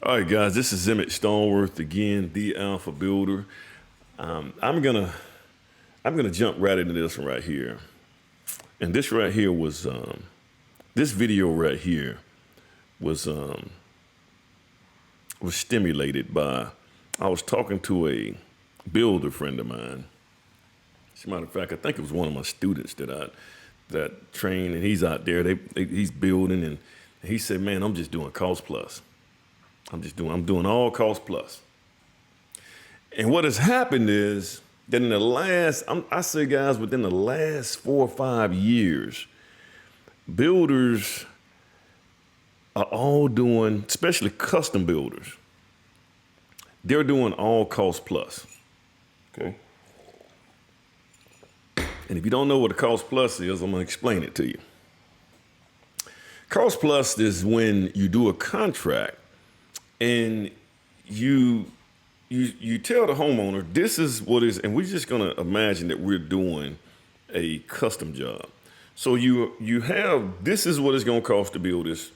All right, guys, this is Emmett Stoneworth again, the Alpha Builder. I'm gonna jump right into this one right here, and this right here was this video right here was was stimulated by I was talking to a builder friend of mine. As a matter of fact, I think it was one of my students that trained, and he's out there. He's building, and he said, "Man, I'm just doing cost plus. I'm doing all cost plus." And what has happened is that in the last, I say, guys, within the last 4 or 5 years, builders are all doing, especially custom builders, they're doing all cost plus. Okay. And if you don't know what a cost plus is, I'm going to explain it to you. Cost plus is when you do a contract and you tell the homeowner, this is what is, and we're just going to imagine that we're doing a custom job. So you have, this is what it's going to cost to build this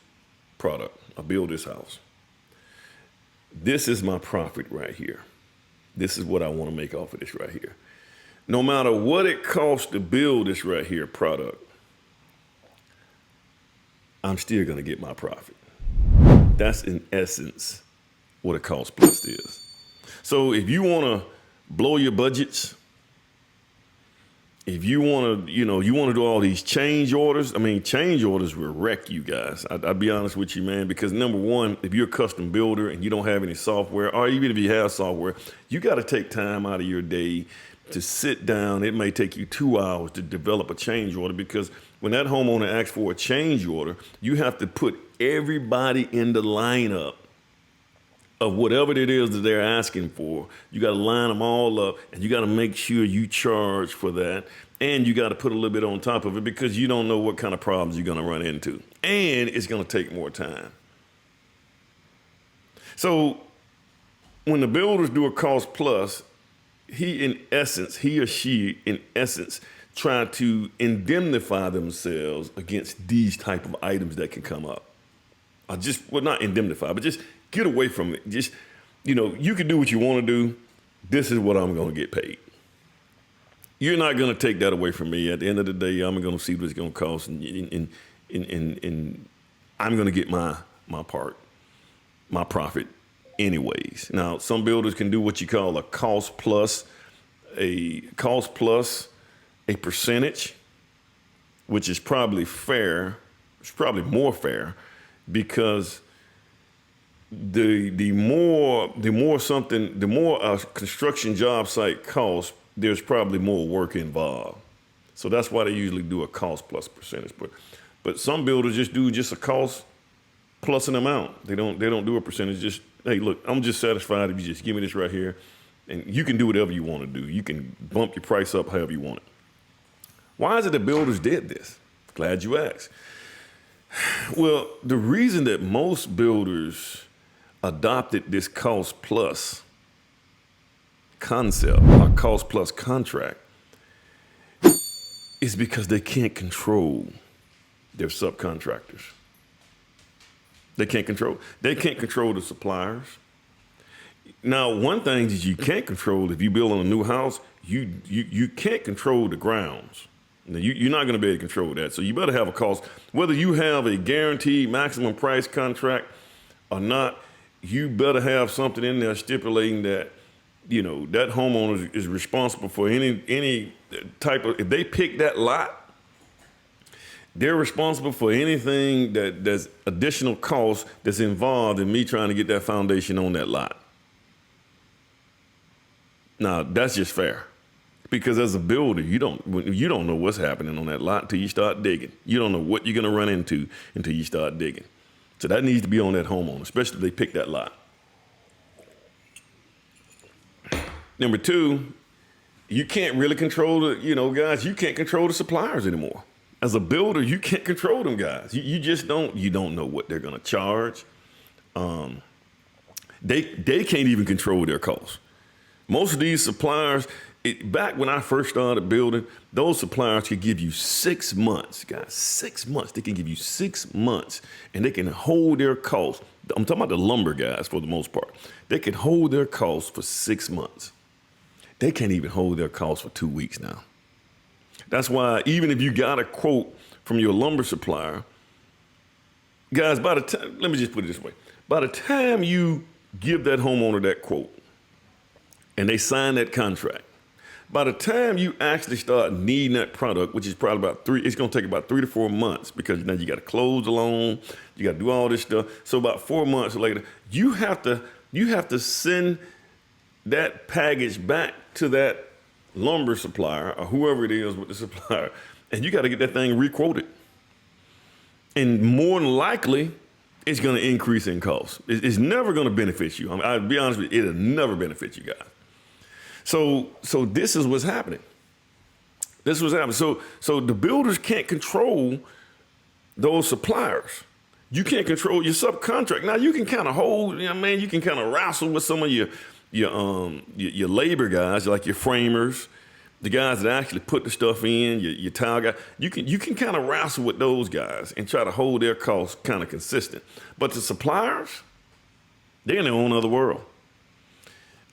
product, or build this house. This is my profit right here. This is what I want to make off of this right here. No matter what it costs to build this right here product, I'm still going to get my profit. That's in essence what a cost plus is. So if you want to blow your budgets, if you want to, you want to do all these change orders, change orders will wreck you guys. I'll be honest with you, man, because number one, if you're a custom builder and you don't have any software, or even if you have software, you got to take time out of your day to sit down. It may take you 2 hours to develop a change order, because when that homeowner asks for a change order, you have to put everybody in the lineup of whatever it is that they're asking for. You got to line them all up, and you got to make sure you charge for that. And you got to put a little bit on top of it, because you don't know what kind of problems you're going to run into. And it's going to take more time. So when the builders do a cost plus, he or she in essence try to indemnify themselves against these type of items that can come up. Not indemnify, but just get away from it. Just, you can do what you want to do. This is what I'm going to get paid. You're not going to take that away from me. At the end of the day, I'm going to see what it's going to cost, and I'm going to get my part, my profit anyways. Now, some builders can do what you call a cost plus a percentage, which is probably fair. It's probably more fair, because the more a construction job site costs, there's probably more work involved. So that's why they usually do a cost plus percentage. But some builders just do a cost plus an amount. They don't do a percentage. Just, hey, look, I'm just satisfied if you just give me this right here, and you can do whatever you want to do. You can bump your price up however you want it. Why is it that builders did this? Glad you asked. Well, the reason that most builders adopted this cost plus concept, or cost plus contract, is because they can't control their subcontractors. They can't control the suppliers. Now, one thing that you can't control, if you build on a new house, you can't control the grounds. Now, you're not going to be able to control that. So you better have a cost. Whether you have a guaranteed maximum price contract or not, you better have something in there stipulating that, that homeowner is responsible for any type of, if they pick that lot, they're responsible for anything that's additional cost that's involved in me trying to get that foundation on that lot. Now, that's just fair. Because as a builder, you don't know what's happening on that lot until you start digging. You don't know what you're going to run into until you start digging. So that needs to be on that homeowner, especially if they pick that lot. Number two, you can't really control guys, you can't control the suppliers anymore. As a builder, you can't control them guys. You just don't. You don't know what they're going to charge. They can't even control their costs. Most of these suppliers, Back when I first started building, those suppliers could give you 6 months, guys. 6 months. They can give you 6 months, and they can hold their costs. I'm talking about the lumber guys for the most part. They can hold their costs for 6 months. They can't even hold their costs for 2 weeks now. That's why even if you got a quote from your lumber supplier, guys, by the time, let me just put it this way. By the time you give that homeowner that quote and they sign that contract, by the time you actually start needing that product, which is probably it's going to take about 3 to 4 months, because now you got to close the loan, you got to do all this stuff. So about 4 months later, you have to send that package back to that lumber supplier or whoever it is with the supplier, and you got to get that thing requoted. And more than likely, it's going to increase in cost. It's never going to benefit you. I'll be honest with you, it'll never benefit you guys. So this is what's happening. This is what's happening. So the builders can't control those suppliers. You can't control your subcontract. Now you can kind of hold, you can kind of wrestle with some of your labor guys, like your framers, the guys that actually put the stuff in, your tile guy. You can kind of wrestle with those guys and try to hold their costs kind of consistent. But the suppliers, they're in their own other world.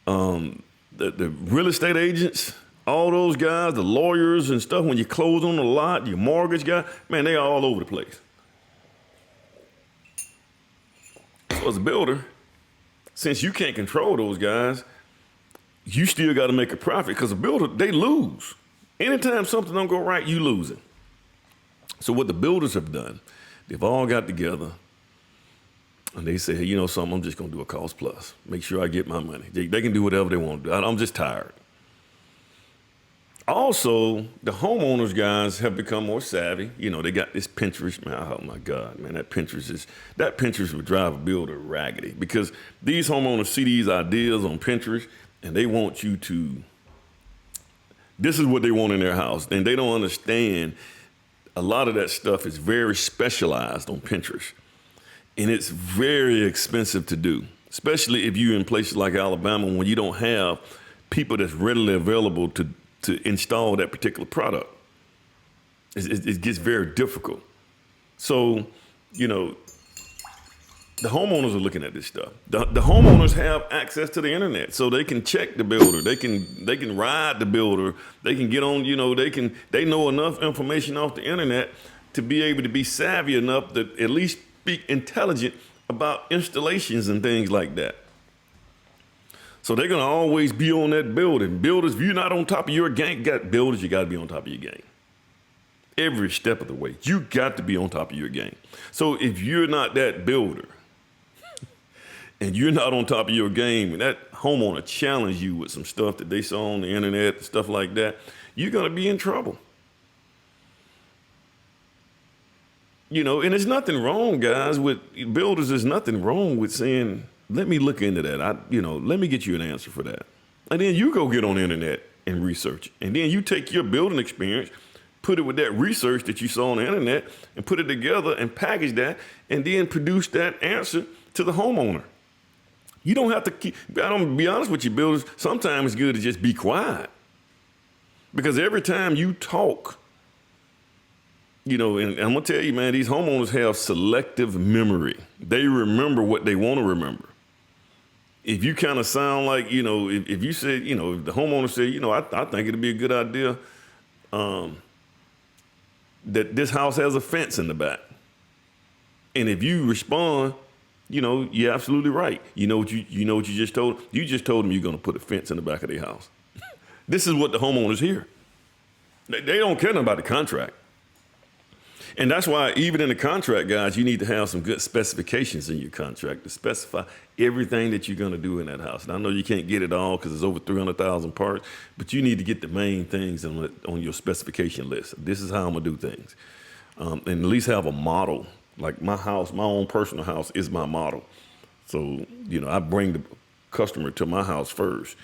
The real estate agents, all those guys, the lawyers and stuff, when you close on the lot, your mortgage guy, man, they are all over the place. So as a builder, since you can't control those guys, you still got to make a profit, because a builder, they lose. Anytime something don't go right, you losing. So what the builders have done, they've all got together and they say, hey, you know something, I'm just going to do a cost plus. Make sure I get my money. They can do whatever they want to do. I'm just tired. Also, the homeowners guys have become more savvy. They got this Pinterest. Man, oh my God, man, that Pinterest would drive a builder raggedy, because these homeowners see these ideas on Pinterest and they want you to, this is what they want in their house. And they don't understand a lot of that stuff is very specialized on Pinterest. And it's very expensive to do, especially if you're in places like Alabama, when you don't have people that's readily available to install that particular product. It gets very difficult. So, the homeowners are looking at this stuff. The homeowners have access to the internet, so they can check the builder. They can ride the builder. They can get on, they know enough information off the internet to be able to be savvy enough to at least be intelligent about installations and things like that. So they're going to always be on that building. Builders, if you're not on top of your game, builders, you got to be on top of your game. Every step of the way, you got to be on top of your game. So if you're not that builder and you're not on top of your game, and that homeowner challenge you with some stuff that they saw on the internet, stuff like that, you're going to be in trouble. And there's nothing wrong, guys, with builders. There's nothing wrong with saying, let me look into that. Let me get you an answer for that. And then you go get on the internet and research. And then you take your building experience, put it with that research that you saw on the internet, and put it together and package that, and then produce that answer to the homeowner. You don't have to be honest with you, builders, sometimes it's good to just be quiet. Because every time you talk, and I'm going to tell you, man, these homeowners have selective memory. They remember what they want to remember. If you kind of sound like, if you said, if the homeowner said, I think it'd be a good idea that this house has a fence in the back. And if you respond, you're absolutely right. You know what you just told? You just told them you're going to put a fence in the back of their house. This is what the homeowners hear. They don't care about the contract. And that's why even in the contract, guys, you need to have some good specifications in your contract to specify everything that you're going to do in that house. And I know you can't get it all because there's over 300,000 parts, but you need to get the main things on your specification list. This is how I'm going to do things. And at least have a model. Like my house, my own personal house is my model. So, I bring the customer to my house first.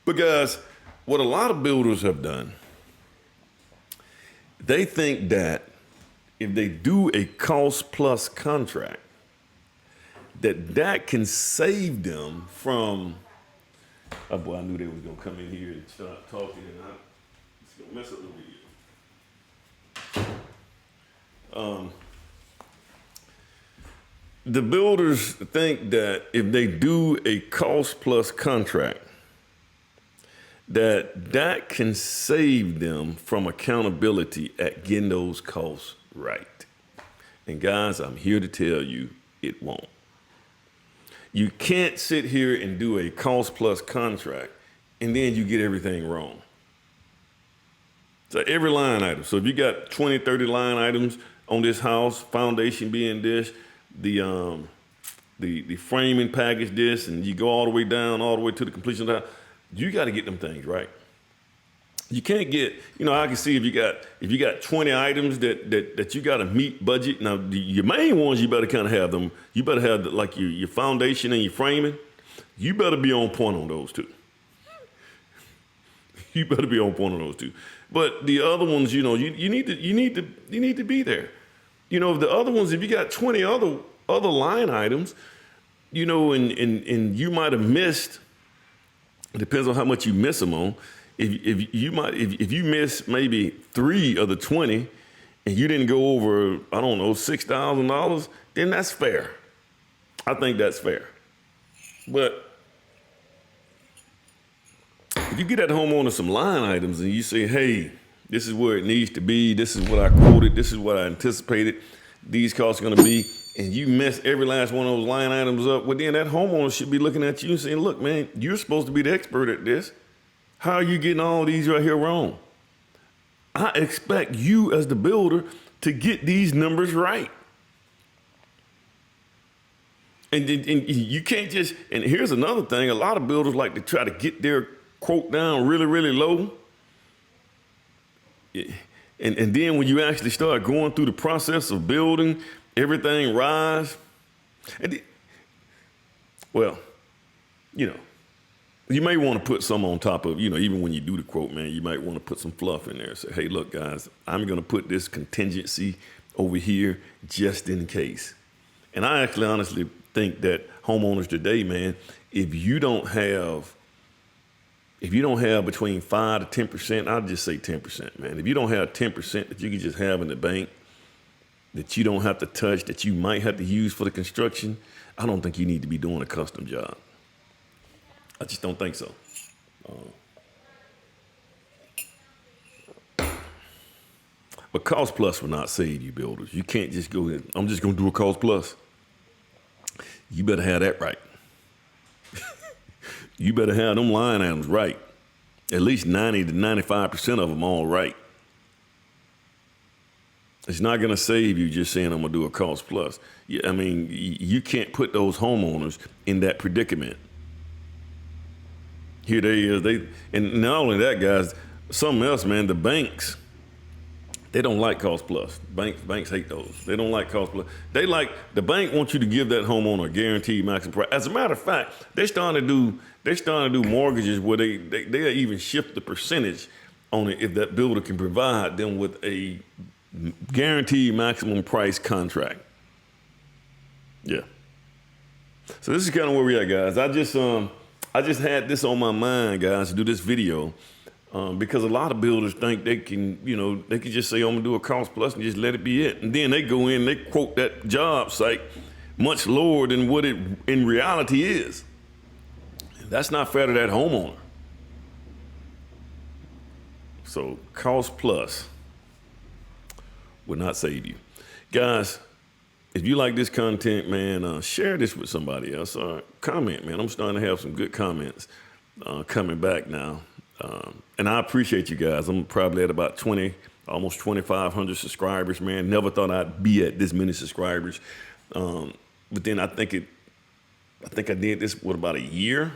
But guys, what a lot of builders have done, they think that if they do a cost plus contract, that can save them from Oh boy, I knew they was gonna come in here and start talking, and it's gonna mess up the video. The builders think that if they do a cost plus contract, that can save them from accountability at getting those costs right. And guys, I'm here to tell you, it won't. You can't sit here and do a cost plus contract and then you get everything wrong. So every line item. So if you got 20, 30 line items on this house, foundation being this, the framing package this, and you go all the way down, all the way to the completion of the house, you got to get them things right. You can't get, I can see if you got 20 items that you got to meet budget. Now, your main ones, you better kind of have them. You better have like your foundation and your framing. You better be on point on those two. You better be on point on those two. But the other ones, you need to be there. The other ones, if you got 20 other line items, and you might have missed. It depends on how much you miss them on. If you miss maybe 3 of the 20 and you didn't go over, I don't know, $6,000, then that's fair. I think that's fair. But if you get that homeowner some line items and you say, hey, this is where it needs to be, this is what I quoted, this is what I anticipated, these costs are gonna be, and you mess every last one of those line items up, well then that homeowner should be looking at you and saying, look, man, you're supposed to be the expert at this. How are you getting all these right here wrong? I expect you as the builder to get these numbers right. And you can't just, and here's another thing, a lot of builders like to try to get their quote down really, really low. And then when you actually start going through the process of building, everything rise. You may want to put some on top of, even when you do the quote, man, you might want to put some fluff in there. Say, hey, look, guys, I'm going to put this contingency over here just in case. And I actually honestly think that homeowners today, man, if you don't have between 5 to 10%, I'll just say 10%, man. If you don't have 10% that you can just have in the bank, that you don't have to touch, that you might have to use for the construction, I don't think you need to be doing a custom job. I just don't think so. But cost plus will not save you builders. You can't just go ahead, I'm just going to do a cost plus. You better have that right. You better have them line items right. At least 90 to 95% of them all right. It's not going to save you just saying I'm going to do a cost plus. You can't put those homeowners in that predicament. Here they is. And not only that, guys, something else, man, the banks, they don't like cost plus. Banks hate those. They don't like cost plus. The bank wants you to give that homeowner a guaranteed maximum price. As a matter of fact, they're starting to do mortgages where they even shift the percentage on it if that builder can provide them with a guaranteed maximum price contract. Yeah. So this is kind of where we at, guys. I just had this on my mind, guys, to do this video because a lot of builders think they can just say, I'm gonna do a cost plus and just let it be it. And then they go in, they quote that job site much lower than what it in reality is. That's not fair to that homeowner. So cost plus will not save you. Guys, if you like this content, man, share this with somebody else. Comment, man. I'm starting to have some good comments coming back now. And I appreciate you guys. I'm probably at about 20, almost 2,500 subscribers, man. Never thought I'd be at this many subscribers. But then I think I did this, about a year?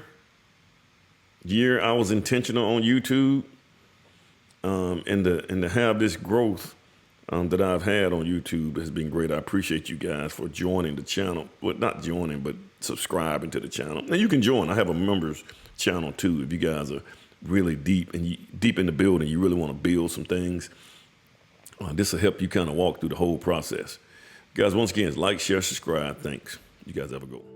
I was intentional on YouTube. And to have this growth that I've had on YouTube has been great. I appreciate you guys for joining the channel. Well, not joining, but subscribing to the channel. And you can join. I have a members channel too. If you guys are really deep in the building, you really want to build some things, this will help you kind of walk through the whole process. Guys, once again, like, share, subscribe. Thanks. You guys have a good one.